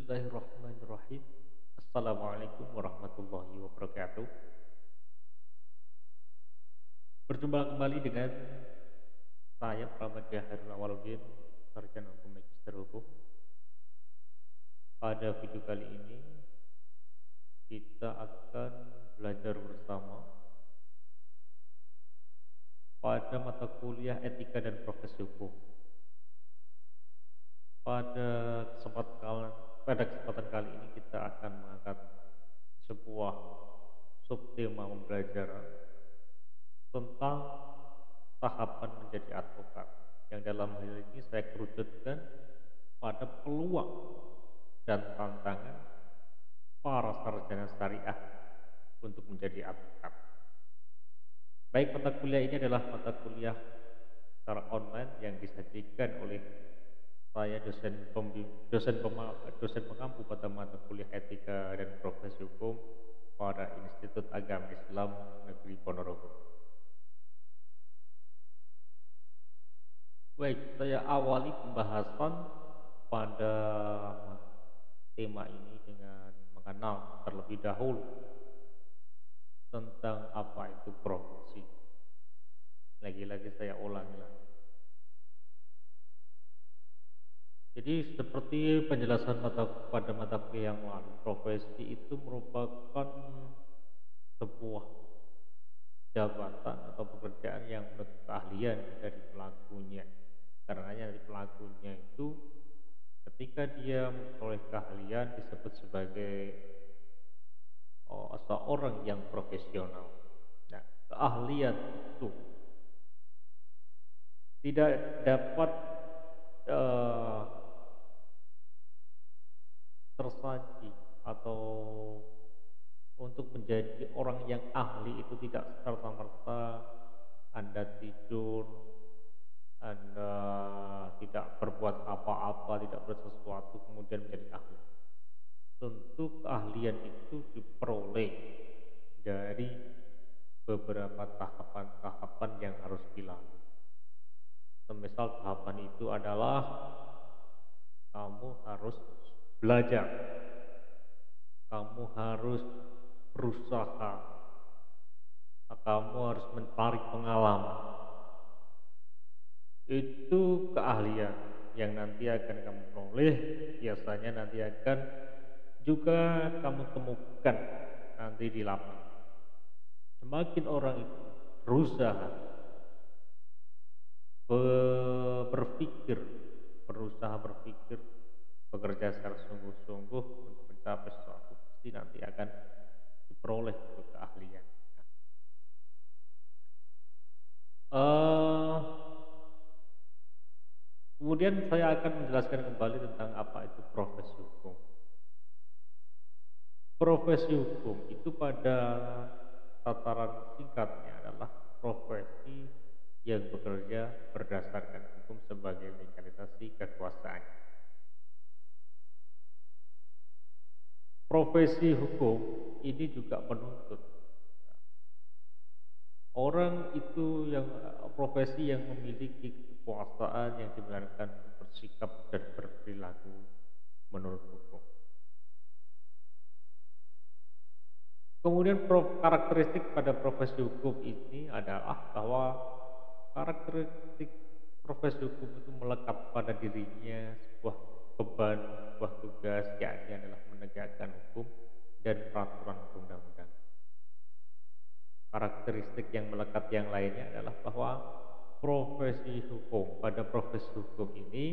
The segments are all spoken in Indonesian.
Bismillahirrahmanirrahim. Assalamualaikum warahmatullahi wabarakatuh. Berjumpa kembali dengan saya Pramadya Hairul Awaludin, Sarjana Hukum Magister Hukum. Pada video kali ini kita akan belajar bersama pada mata kuliah Etika dan Profesi Hukum. Pada kesempatan kali ini kita akan mengangkat sebuah subtema pembelajaran tentang tahapan menjadi advokat, yang dalam hal ini saya kerucutkan pada peluang dan tantangan para sarjana syariah untuk menjadi advokat. Baik, mata kuliah ini adalah mata kuliah secara online yang disajikan oleh saya dosen pengampu pada mata kuliah Etika dan Profesi Hukum pada Institut Agama Islam Negeri Ponorogo. Baik, saya awali pembahasan pada tema ini dengan mengenal terlebih dahulu tentang apa itu profesi. Lagi-lagi saya ulangi lagi. Jadi seperti penjelasan pada mata kuliah yang lalu, profesi itu merupakan sebuah jabatan atau pekerjaan yang menuntut keahlian dari pelakunya. Karenanya dari pelakunya itu ketika dia memperoleh keahlian disebut sebagai seorang yang profesional. Nah, keahlian itu tidak dapat tersaji, atau untuk menjadi orang yang ahli itu tidak serta-merta Anda tidur, Anda tidak berbuat apa-apa, tidak berbuat sesuatu kemudian menjadi ahli. Tentu keahlian itu diperoleh dari beberapa tahapan-tahapan yang harus dilalui. Semisal tahapan itu adalah kamu harus belajar, kamu harus berusaha, kamu harus mencari pengalaman. Itu keahlian yang nanti akan kamu peroleh, biasanya nanti akan juga kamu temukan nanti di lapangan. Semakin orang itu berusaha, berusaha berpikir, bekerja secara sungguh-sungguh untuk mencapai sesuatu, pasti nanti akan diperoleh itu keahlian. Kemudian saya akan menjelaskan kembali tentang apa itu profesi hukum. Profesi hukum itu pada tataran singkatnya adalah profesi yang bekerja berdasarkan hukum sebagai legalisasi kekuasaan. Profesi hukum ini juga menuntut orang itu yang profesi yang memiliki kekuasaan yang dibenarkan bersikap dan berperilaku menurut hukum. Kemudian karakteristik pada profesi hukum ini adalah bahwa karakteristik profesi hukum itu melekat pada dirinya sebuah beban, sebuah tugas, yakni adalah menegakkan hukum dan peraturan undang-undang. Karakteristik yang melekat yang lainnya adalah bahwa pada profesi hukum ini,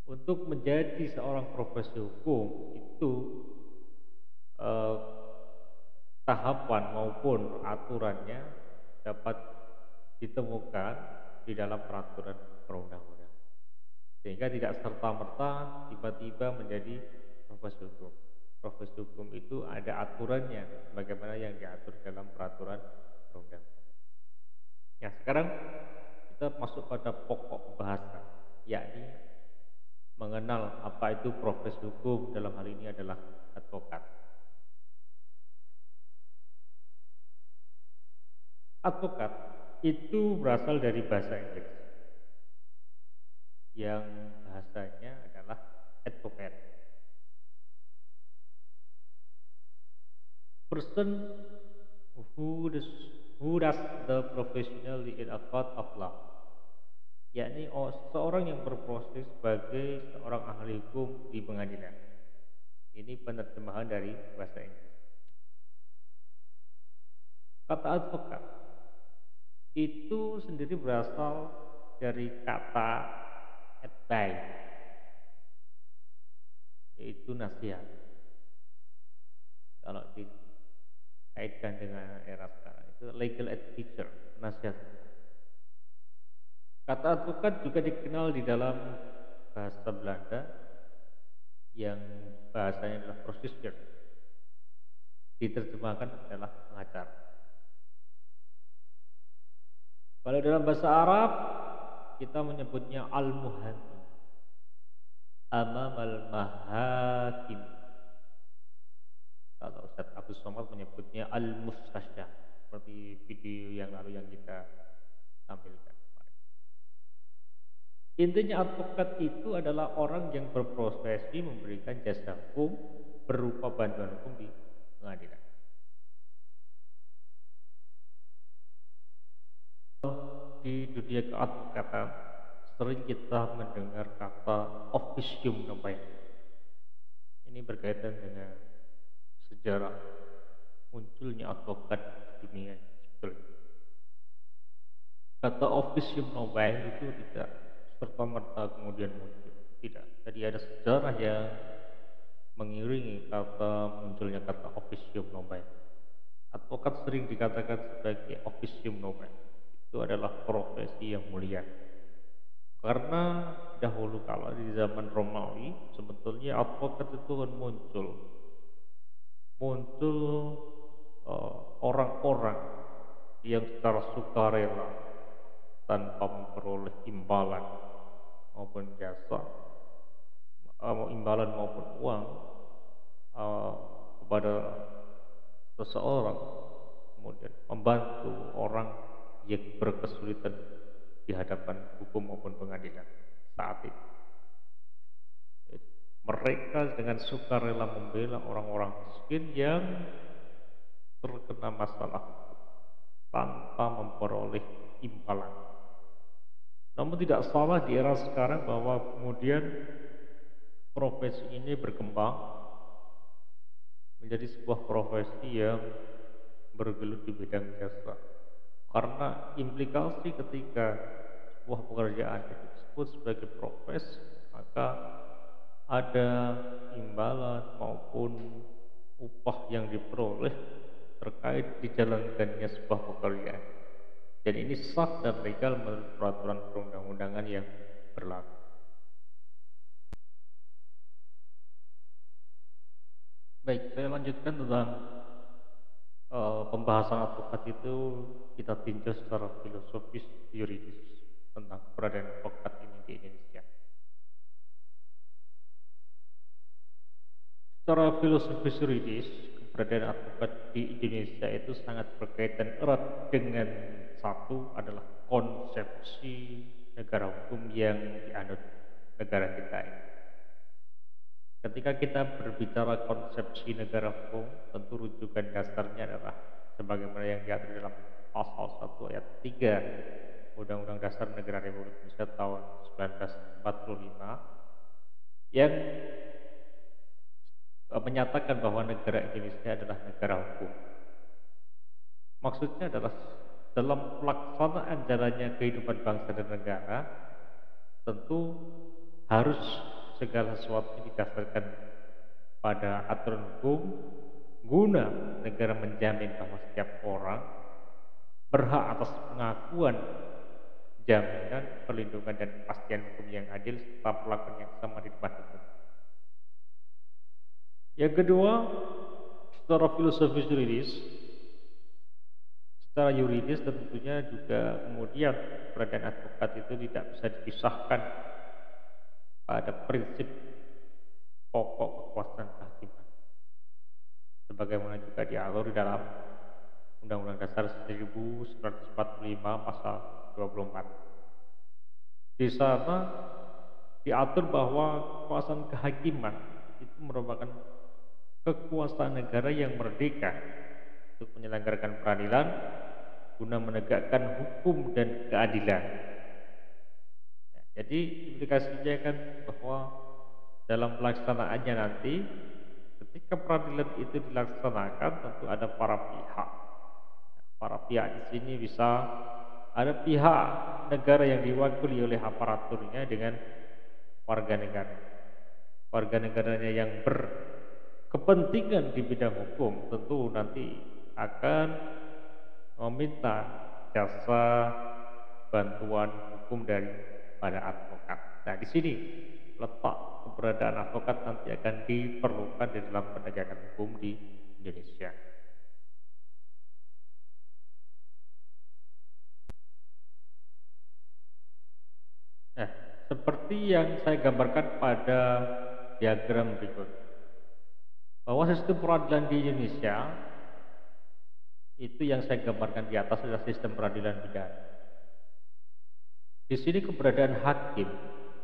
untuk menjadi seorang profesi hukum itu tahapan maupun aturannya dapat ditemukan di dalam peraturan perundang-undangan, sehingga tidak serta-merta tiba-tiba menjadi profesi hukum. Profesi hukum itu ada aturannya, bagaimana yang diatur dalam peraturan perundang-undangan. Ya, sekarang kita masuk pada pokok pembahasan, yakni mengenal apa itu profesi hukum, dalam hal ini adalah advokat. Advokat itu berasal dari bahasa Inggris yang bahasanya adalah advocate. person who does who does the professionally in a court of law, yakni seorang yang berproses sebagai seorang ahli hukum di pengadilan. Ini penerjemahan dari bahasa Inggris. Kata advokat itu sendiri berasal dari kata advice, yaitu nasihat. Kalau dikaitkan dengan era sekarang itu legal advisor, nasihat. Kata advokat juga dikenal di dalam bahasa Belanda yang bahasanya adalah procedure, diterjemahkan adalah pengacara. Kalau dalam bahasa Arab kita menyebutnya al-muhami, amamal mahakim. Kalau Ustaz Abu Somad menyebutnya al-mustasyar, seperti video yang lalu yang kita tampilkan. Intinya advokat itu adalah orang yang berprofesi memberikan jasa hukum berupa bantuan hukum di pengadilan. Di dunia keadvokatan sering kita mendengar kata officium novae. Ini berkaitan dengan sejarah munculnya advokat di dunia sebetulnya. Kata officium novae itu tidak serta-merta kemudian muncul, tidak. Jadi ada sejarah yang mengiringi kata munculnya kata officium novae. Advokat sering dikatakan sebagai officium novae. Itu adalah profesi yang mulia. Karena dahulu kala di zaman Romawi sebetulnya advokat itu kan muncul orang-orang yang secara sukarela tanpa memperoleh imbalan maupun jasa, imbalan maupun uang kepada seseorang, kemudian membantu orang yang berkesulitan di hadapan hukum maupun pengadilan saat itu. Mereka dengan sukarela membela orang-orang miskin yang terkena masalah tanpa memperoleh imbalan. Namun tidak salah di era sekarang bahwa kemudian profesi ini berkembang menjadi sebuah profesi yang bergelut di bidang jasa. Karena implikasi ketika sebuah pekerjaan disebut sebagai profesi, maka ada imbalan maupun upah yang diperoleh terkait dijalankannya sebuah pekerjaan. Dan ini sah dan legal menurut peraturan perundang-undangan yang berlaku. Baik, saya lanjutkan tentang pembahasan advokat itu kita tinjau secara filosofis yuridis tentang keberadaan advokat ini di Indonesia. Secara filosofis yuridis, keberadaan advokat di Indonesia itu sangat berkaitan erat dengan satu adalah konsepsi negara hukum yang dianut negara kita ini. Ketika kita berbicara konsepsi negara hukum, tentu rujukan dasarnya adalah sebagaimana yang diatur dalam pasal 1 ayat 3 Undang-Undang Dasar Negara Republik Indonesia tahun 1945 yang menyatakan bahwa negara Indonesia adalah negara hukum. Maksudnya adalah dalam pelaksanaan jalannya kehidupan bangsa dan negara, tentu harus segala sesuatu didasarkan pada aturan hukum guna negara menjamin bahwa setiap orang berhak atas pengakuan, jaminan, perlindungan dan kepastian hukum yang adil serta perlakuan yang sama di depan hukum. Yang kedua, secara filosofis yuridis, secara yuridis tentunya juga kemudian keberadaan advokat itu tidak bisa dipisahkan pada prinsip pokok kekuasaan kehakiman, sebagaimana juga diatur di dalam Undang-Undang Dasar 1945 pasal 24. Di sana diatur bahwa kekuasaan kehakiman itu merupakan kekuasaan negara yang merdeka untuk menyelenggarakan peradilan guna menegakkan hukum dan keadilan. Ya, jadi implikasinya kan bahwa dalam pelaksanaannya nanti ketika peradilan itu dilaksanakan tentu ada para pihak. Para pihak di sini bisa ada pihak negara yang diwakili oleh aparaturnya dengan warga negara. Warga negaranya yang berkepentingan di bidang hukum tentu nanti akan meminta jasa bantuan hukum dari pada advokat. Nah, di sini letak keberadaan advokat nanti akan diperlukan di dalam penegakan hukum di Indonesia. Nah, seperti yang saya gambarkan pada diagram berikut, bahwa sistem peradilan di Indonesia itu yang saya gambarkan di atas adalah sistem peradilan pidana. Di sini keberadaan hakim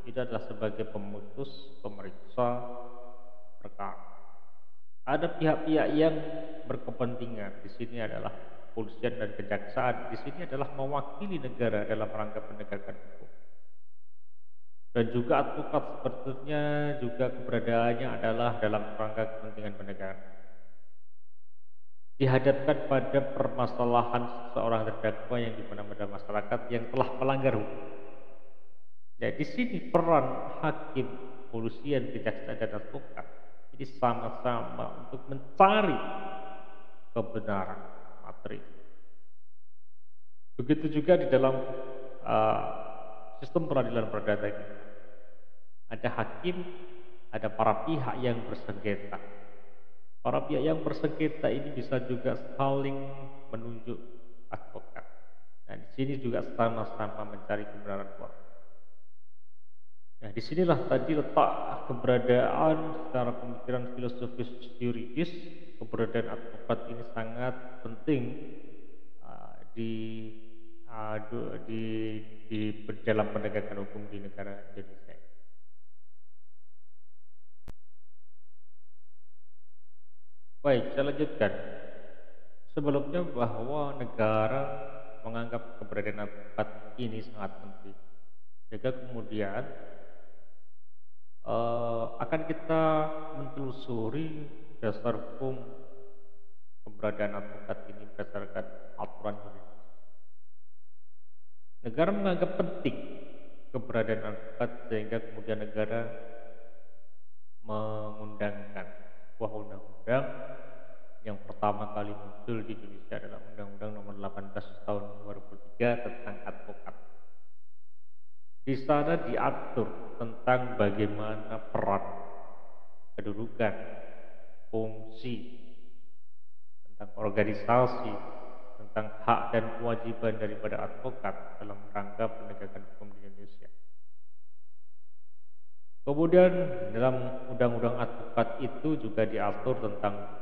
itu adalah sebagai pemutus, pemeriksa perkara. Ada pihak-pihak yang berkepentingan. Di sini adalah kepolisian dan kejaksaan. Di sini adalah mewakili negara dalam rangka penegakan hukum. Dan juga advokat sebetulnya juga keberadaannya adalah dalam rangka kepentingan penegakan. Dihadapkan pada permasalahan seorang terdakwa yang dimana pada masyarakat yang telah melanggar hukum. Nah, di sini peran hakim, kepolisian, kejaksaan dan advokat ini sama-sama untuk mencari kebenaran materi. Begitu juga di dalam sistem peradilan perdata ini. Ada hakim, ada para pihak yang bersengketa. Para pihak yang bersengketa ini bisa juga saling menunjuk advokat. Nah, di sini juga sama-sama mencari kebenaran keluarga. Nah, disinilah tadi letak keberadaan secara pemikiran filosofis yuridis, keberadaan advokat ini sangat penting di dalam penegakan hukum di negara Indonesia. Baik, saya lanjutkan. Sebelumnya bahwa negara menganggap keberadaan advokat ini sangat penting. Sehingga kemudian akan kita menelusuri dasar hukum keberadaan advokat ini berdasarkan aturan juridis. Negara menganggap penting keberadaan advokat sehingga kemudian negara mengundangkan sebuah undang-undang yang pertama kali muncul di Indonesia adalah Undang-Undang Nomor 18 Tahun 2003 tentang advokat. Di sana diatur tentang bagaimana peran, kedudukan, fungsi, tentang organisasi, tentang hak dan kewajiban daripada advokat dalam rangka penegakan hukum di Indonesia. Kemudian dalam undang-undang advokat itu juga diatur tentang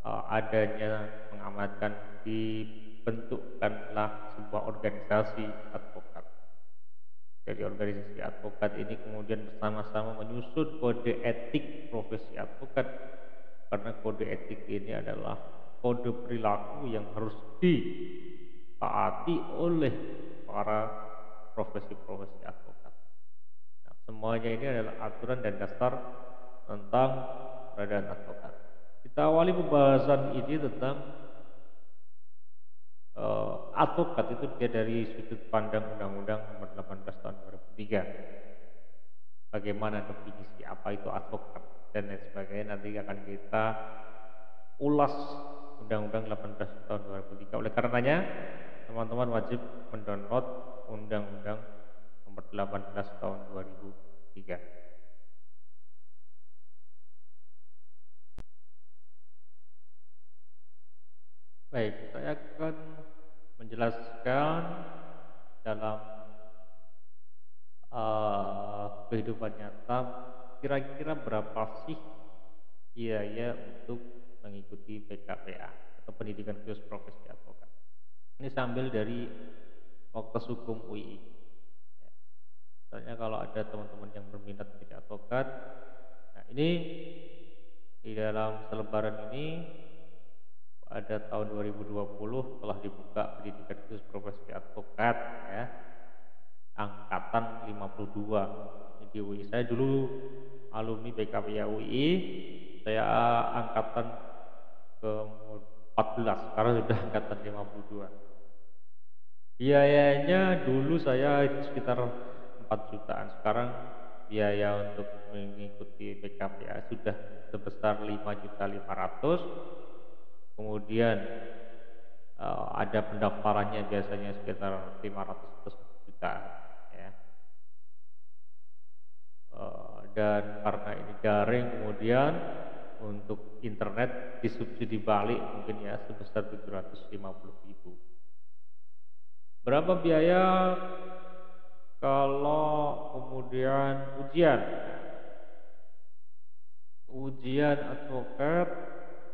adanya mengamankan dibentukkanlah sebuah organisasi advokat. Jadi organisasi advokat ini kemudian bersama-sama menyusun kode etik profesi advokat, karena kode etik ini adalah kode perilaku yang harus ditaati oleh para profesi-profesi advokat. Nah, semuanya ini adalah aturan dan dasar tentang keberadaan advokat. Kita awali pembahasan ini tentang advokat itu dia dari sudut pandang Undang-Undang Nomor 18 Tahun 2003. Bagaimana definisi apa itu advokat dan lain sebagainya nanti akan kita ulas Undang-Undang 18 Tahun 2003. Oleh karenanya teman-teman wajib mendownload Undang-Undang Nomor 18 Tahun 2003. Baik, saya akan menjelaskan dalam kehidupan nyata kira-kira berapa sih biaya untuk mengikuti PKPA atau pendidikan khusus profesi advokat. Ini sambil dari Fakultas Hukum UI. Ya. Misalnya kalau ada teman-teman yang berminat menjadi advokat, nah ini di dalam selebaran ini pada tahun 2020 telah dibuka pendidikan khusus profesi advokat ya, angkatan 52. Ini di UI. Saya dulu alumni PKPI UI, saya angkatan ke 14, sekarang sudah angkatan 52. Biayanya dulu saya itu sekitar 4 jutaan, sekarang biaya untuk mengikuti PKPA sudah sebesar 5.500.000. Kemudian ada pendaftarannya biasanya sekitar 500 juta ya. Dan karena ini daring, kemudian untuk internet disubsidi balik mungkin ya sebesar 750.000. Berapa biaya kalau kemudian ujian advokat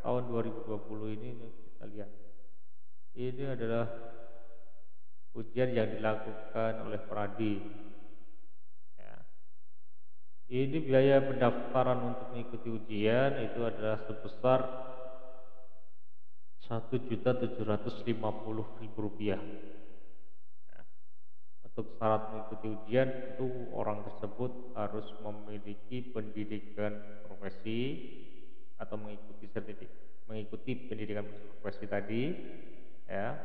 tahun 2020 ini kita lihat. Ini adalah ujian yang dilakukan oleh Pradi. Ya. Ini biaya pendaftaran untuk mengikuti ujian itu adalah sebesar Rp1.750.000. Untuk syarat mengikuti ujian itu orang tersebut harus memiliki pendidikan profesi atau mengikuti pendidikan profesi tadi ya.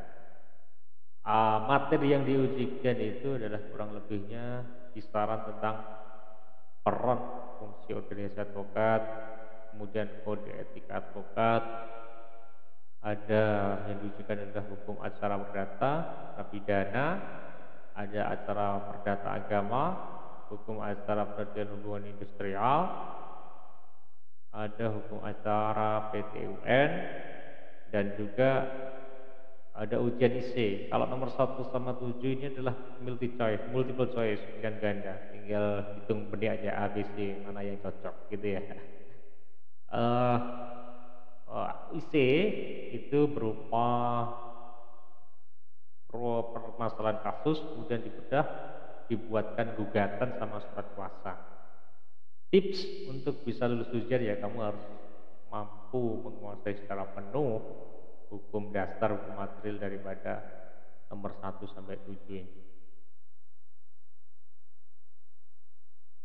Materi yang diujikan itu adalah kurang lebihnya kisaran tentang peran fungsi organisasi advokat, kemudian kode etik advokat, ada yang diujikan adalah hukum acara perdata, pidana, ada acara perdata agama, hukum acara peradilan hubungan industrial, ada hukum acara PT-UN, dan juga ada ujian IC. Kalau nomor 1 sama 7 ini adalah multiple choice, pilihan ganda, tinggal hitung benih aja ABC mana yang cocok gitu ya. IC itu berupa permasalahan kasus, kemudian dibedah, dibuatkan gugatan sama surat kuasa. Tips untuk bisa lulus ujian ya, kamu harus mampu menguasai secara penuh hukum dasar, hukum material daripada nomor 1 sampai 7 ini.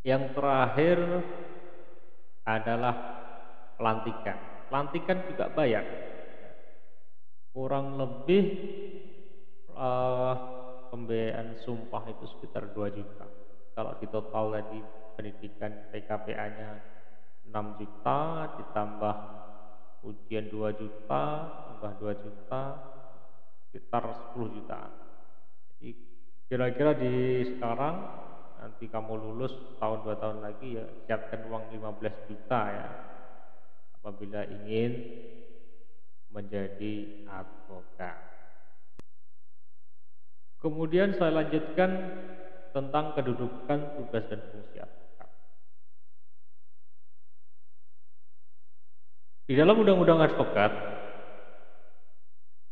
Yang terakhir adalah pelantikan. Pelantikan juga bayar. Kurang lebih pembiayaan sumpah itu sekitar 2 juta. Kalau di total tadi pendidikan PKPA-nya 6 juta ditambah ujian 2 juta tambah 2 juta sekitar 10 jutaan. Jadi kira-kira di sekarang nanti kamu lulus tahun 2 tahun lagi ya siapkan uang 15 juta ya apabila ingin menjadi advokat. Kemudian saya lanjutkan tentang kedudukan, tugas, dan fungsi advokat. Di dalam Undang-Undang Advokat,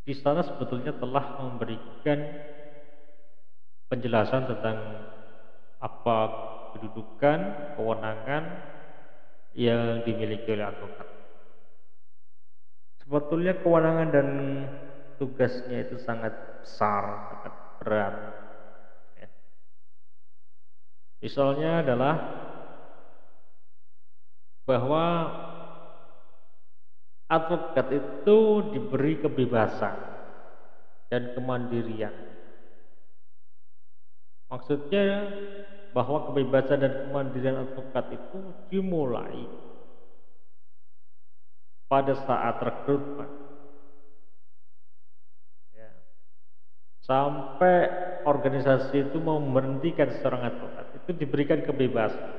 di sana sebetulnya telah memberikan penjelasan tentang apa kedudukan, kewenangan yang dimiliki oleh advokat. Sebetulnya kewenangan dan tugasnya itu sangat besar, sangat berat. Ya. Misalnya adalah bahwa advokat itu diberi kebebasan dan kemandirian. Maksudnya bahwa kebebasan dan kemandirian advokat itu dimulai pada saat rekrutmen ya. Sampai organisasi itu mau memberhentikan seorang advokat itu diberikan kebebasan.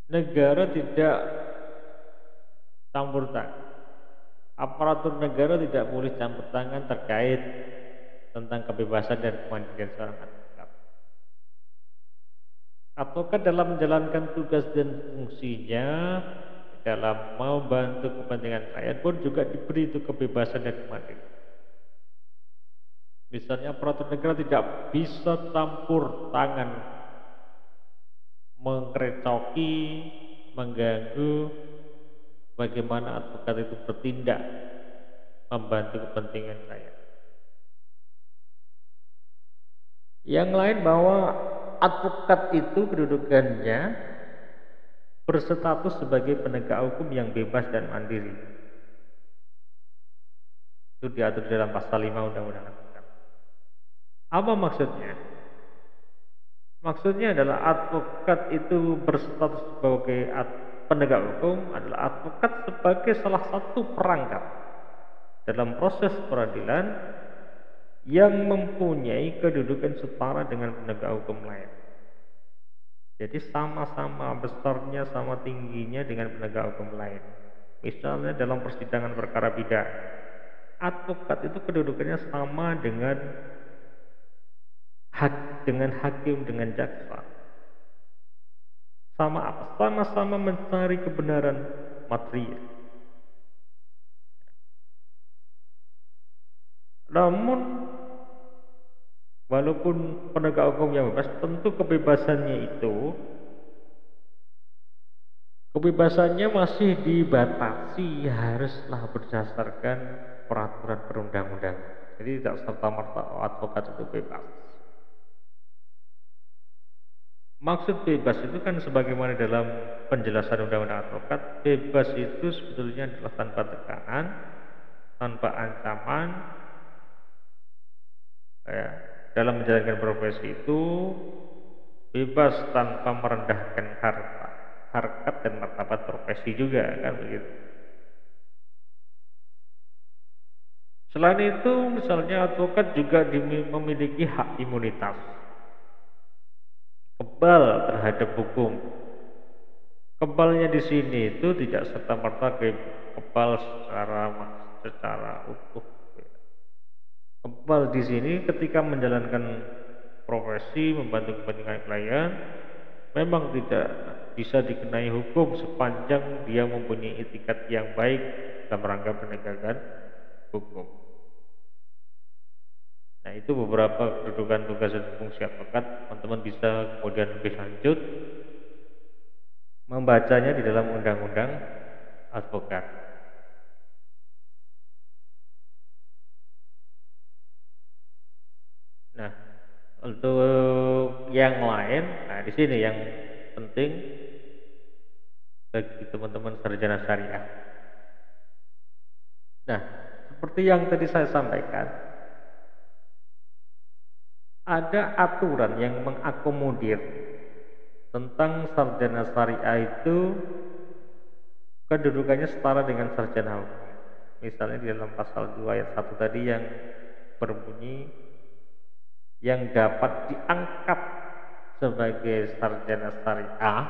Negara tidak campur tangan. Aparatur negara tidak boleh campur tangan terkait tentang kebebasan dan kemandirian seorang advokat. Advokat dalam menjalankan tugas dan fungsinya dalam membantu kepentingan rakyat pun juga diberi itu kebebasan dan kemandirian. Misalnya aparatur negara tidak bisa campur tangan, mengkerecoki, mengganggu bagaimana advokat itu bertindak membantu kepentingan klien. Yang lain bahwa advokat itu kedudukannya berstatus sebagai penegak hukum yang bebas dan mandiri. Itu diatur dalam pasal 5 Undang-Undang Advokat. Apa maksudnya? Maksudnya adalah advokat itu berstatus sebagai penegak hukum adalah advokat sebagai salah satu perangkat dalam proses peradilan yang mempunyai kedudukan setara dengan penegak hukum lain. Jadi sama-sama besarnya, sama tingginya dengan penegak hukum lain. Misalnya dalam persidangan perkara pidana, advokat itu kedudukannya sama dengan hakim, dengan jaksa. Sama apa? Sama-sama mencari kebenaran material. Namun walaupun penegak hukum yang bebas, tentu kebebasannya masih dibatasi, haruslah berdasarkan peraturan perundang-undangan. Jadi tidak serta-merta advokat itu bebas. Maksud bebas itu kan sebagaimana dalam penjelasan undang-undang advokat, bebas itu sebetulnya adalah tanpa tekanan, tanpa ancaman, ya. Dalam menjalankan profesi itu bebas tanpa merendahkan harkat dan martabat profesi juga, kan begitu. Selain itu, misalnya advokat juga memiliki hak imunitas, kebal terhadap hukum. Kebalnya di sini itu tidak serta-merta kebal secara utuh. Kebal di sini ketika menjalankan profesi membantu kepentingan klien memang tidak bisa dikenai hukum sepanjang dia mempunyai etikat yang baik dalam rangka penegakan hukum. Nah, itu beberapa kedudukan tugas dan fungsi advokat. Teman-teman bisa kemudian lebih lanjut membacanya di dalam undang-undang advokat. Nah, untuk yang lain, nah di sini yang penting bagi teman-teman sarjana syariah. Nah, seperti yang tadi saya sampaikan, ada aturan yang mengakomodir tentang sarjana syariah itu kedudukannya setara dengan sarjana hukum. Misalnya di dalam pasal 2 ayat 1 tadi yang berbunyi yang dapat diangkat sebagai sarjana syariah,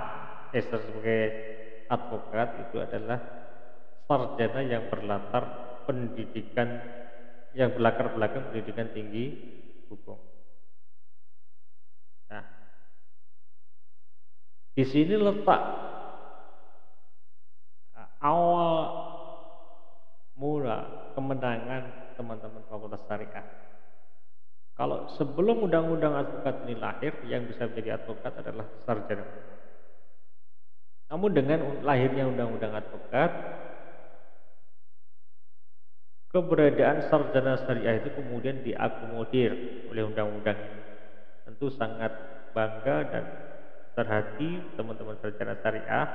sebagai advokat itu adalah sarjana yang berlatar pendidikan, yang berlatar belakang pendidikan tinggi hukum. Nah, di sini letak awal mula kemenangan teman-teman fakultas syariah. Kalau sebelum undang-undang advokat ini lahir, yang bisa menjadi advokat adalah sarjana. Namun dengan lahirnya undang-undang advokat, keberadaan sarjana syariah itu kemudian diakomodir oleh undang-undang. Tentu sangat bangga dan terhati teman-teman sarjana syariah,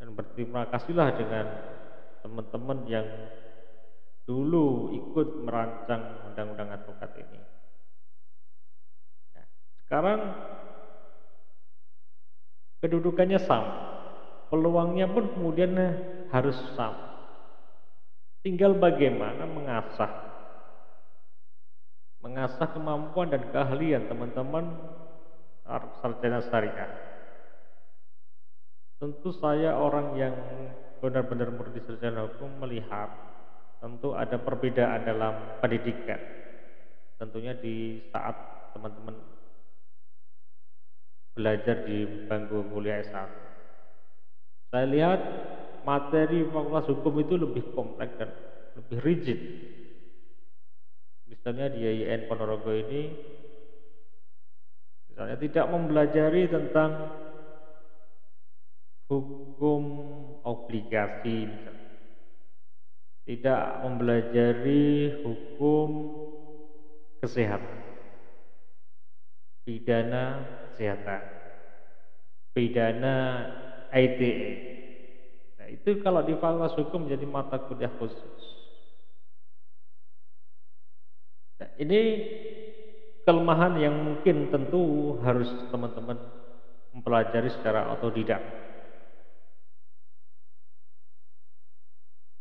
dan berterima kasihlah dengan teman-teman yang dulu ikut merancang undang-undang advokat ini. Nah, sekarang kedudukannya sama, peluangnya pun kemudian harus sama. Tinggal bagaimana mengasah kemampuan dan keahlian teman-teman sarjana syariah. Tentu saya orang yang benar-benar murni sarjana hukum melihat tentu ada perbedaan dalam pendidikan. Tentunya di saat teman-teman belajar di bangku kuliah S1, saya lihat materi fakultas hukum itu lebih kompleks dan lebih rigid. Misalnya di IAIN Ponorogo ini, misalnya tidak mempelajari tentang hukum obligasi misalnya. Tidak mempelajari hukum kesehatan, pidana kesehatan, pidana ITE. Nah, itu kalau di Fakultas Hukum menjadi mata kuliah khusus. Nah, ini kelemahan yang mungkin tentu harus teman-teman mempelajari secara otodidak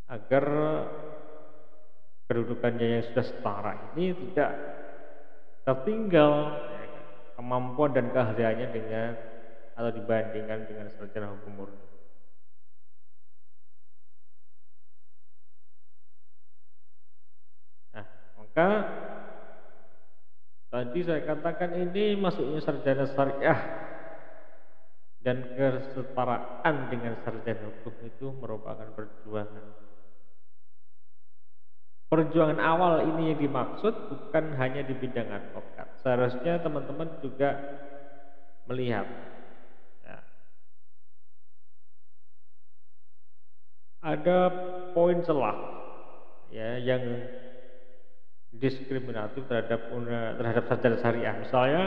agar kedudukannya yang sudah setara ini tidak tertinggal ya kan, kemampuan dan keahliannya dengan atau dibandingkan dengan sarjana hukum murni. Nah, maka tadi saya katakan ini masuknya sarjana syariah dan kesetaraan dengan sarjana hukum itu merupakan perjuangan. Perjuangan awal ini yang dimaksud bukan hanya di bidang advokat. Seharusnya teman-teman juga melihat ya, ada poin celah ya yang diskriminatif terhadap sarjana syariah. Misalnya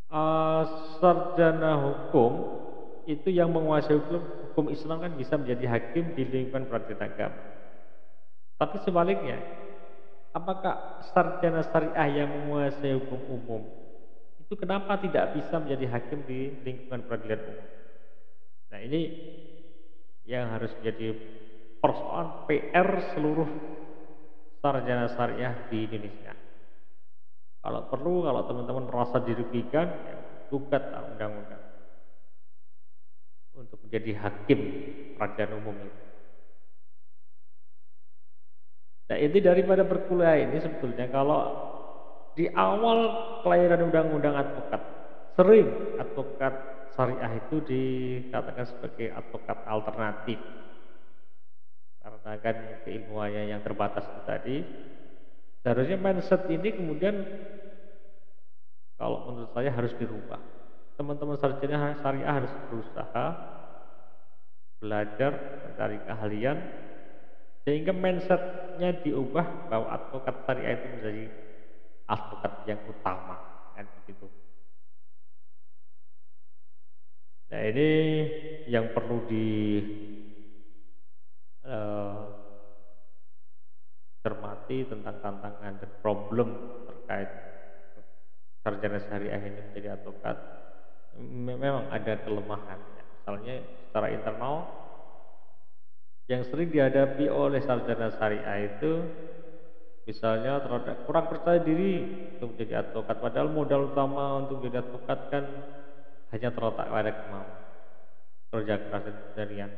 eh, sarjana hukum itu yang menguasai hukum Islam kan bisa menjadi hakim di lingkungan peradilan agama. Tapi sebaliknya, apakah sarjana syariah yang menguasai hukum umum itu kenapa tidak bisa menjadi hakim di lingkungan peradilan umum? Nah, ini yang harus menjadi persoalan PR seluruh sarjana syariah di Indonesia. Kalau perlu, kalau teman-teman merasa dirugikan, ya, gugat undang-undang untuk menjadi hakim peradilan umum itu. Nah, inti daripada berkuliah ini sebetulnya kalau di awal kelahiran undang-undang advokat, sering advokat syariah itu dikatakan sebagai advokat alternatif karena kan keilmuannya yang terbatas itu tadi. Seharusnya mindset ini kemudian kalau menurut saya harus dirubah. Teman-teman sarjana syariah harus berusaha belajar mencari keahlian sehingga mindsetnya diubah bahwa advokat syariah itu menjadi advokat yang utama kan begitu. Nah, ini yang perlu dicermati tentang tantangan dan problem terkait sarjana syariah ini menjadi advokat. Memang ada kelemahan ya. Misalnya secara internal yang sering dihadapi oleh sarjana syariah itu misalnya terhadap kurang percaya diri untuk menjadi advokat, padahal modal utama untuk menjadi advokat kan hanya terletak pada kemampuan kerja keras dan keseharian.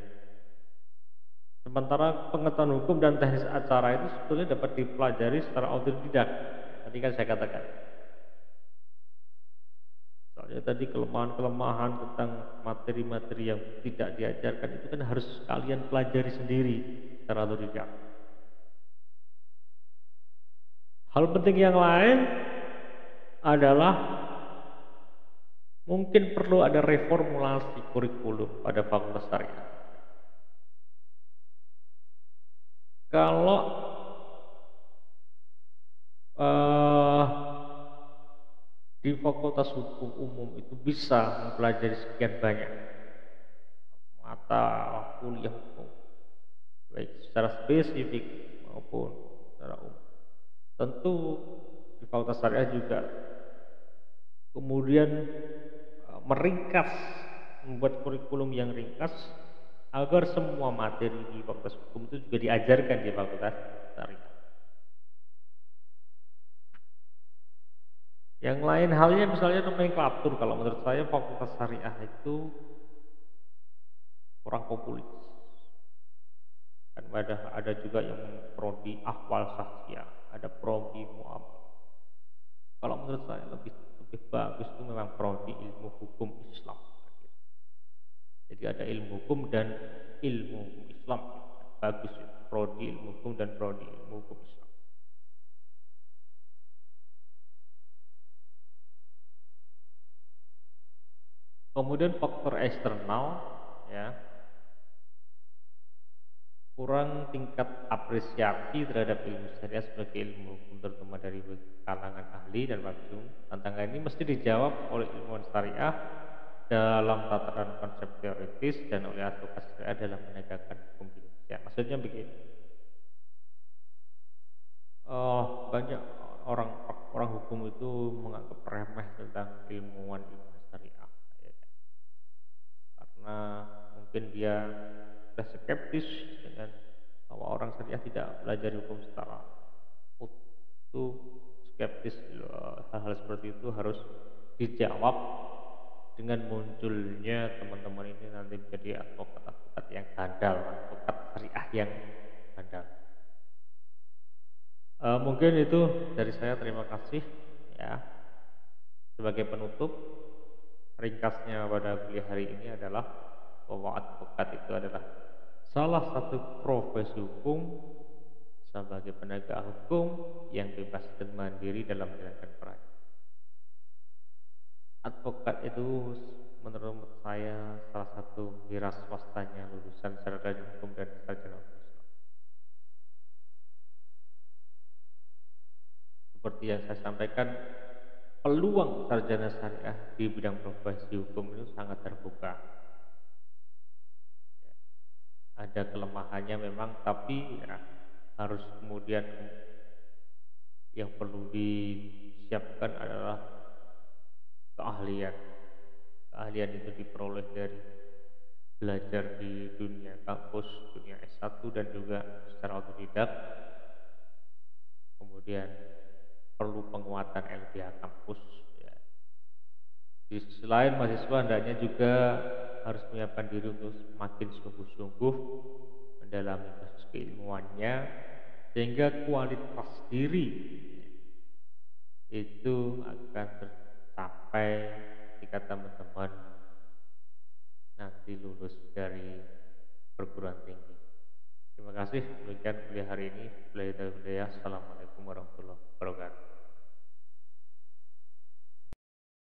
Sementara pengetahuan hukum dan teknis acara itu sebetulnya dapat dipelajari secara otodidak. Tadi kan saya katakan. Soalnya tadi kelemahan-kelemahan tentang materi-materi yang tidak diajarkan itu kan harus kalian pelajari sendiri secara otodidak. Hal penting yang lain adalah mungkin perlu ada reformulasi kurikulum pada fakultas syariah. Kalau di fakultas hukum umum itu bisa mempelajari sekian banyak mata kuliah hukum, baik secara spesifik maupun secara umum. Tentu di fakultas syariah juga kemudian meringkas, membuat kurikulum yang ringkas agar semua materi di fakultas hukum itu juga diajarkan di fakultas syariah. Yang lain halnya misalnya nomenklatur, kalau menurut saya fakultas syariah itu kurang populis. Kan ada juga yang prodi ahwal sahsiah, ada prodi muamalah. Kalau menurut saya lebih bagus itu memang prodi ilmu hukum Islam. Jadi ada ilmu hukum dan ilmu hukum Islam. Bagus ya, prodi ilmu hukum dan prodi ilmu hukum Islam. Kemudian faktor eksternal ya, kurang tingkat apresiasi terhadap ilmu syariah sebagai ilmu hukum terutama dari kalangan ahli dan maksum. Tantangan ini mesti dijawab oleh ilmuwan syariah dalam tataran konsep teoritis dan oleh advokasi syariah dalam menegakkan hukum di Indonesia. Maksudnya begini, banyak orang orang hukum itu menganggap remeh tentang ilmuwan syariah, ya kan? Karena mungkin dia sudah skeptis dengan bahwa orang syariah tidak belajar hukum secara utuh, skeptis. Hal-hal seperti itu harus dijawab dengan munculnya teman-teman ini nanti menjadi advokat-advokat yang handal, advokat syariah yang handal. Mungkin itu dari saya, terima kasih ya. Sebagai penutup, ringkasnya pada kuliah hari ini adalah bahwa advokat itu adalah salah satu profesi hukum sebagai penegak hukum yang bebas dan mandiri dalam menjalankan peran. Advokat itu menurut saya salah satu wira swastanya lulusan sarjana hukum dan sarjana hukum Islam. Seperti yang saya sampaikan, peluang sarjana syariah di bidang profesi hukum itu sangat terbuka. Ada kelemahannya memang, tapi ya, harus kemudian yang perlu disiapkan adalah keahlian. Keahlian itu diperoleh dari belajar di dunia kampus, dunia S1 dan juga secara otodidak. Kemudian perlu penguatan LBH kampus ya. Di sisi lain, mahasiswa hendaknya juga harus menyiapkan diri untuk semakin sungguh-sungguh mendalami kasus keilmuannya sehingga kualitas diri itu akan tercapai ketika teman-teman nanti lulus dari perguruan tinggi. Terima kasih, demikian kuliah hari ini. Assalamualaikum warahmatullahi wabarakatuh.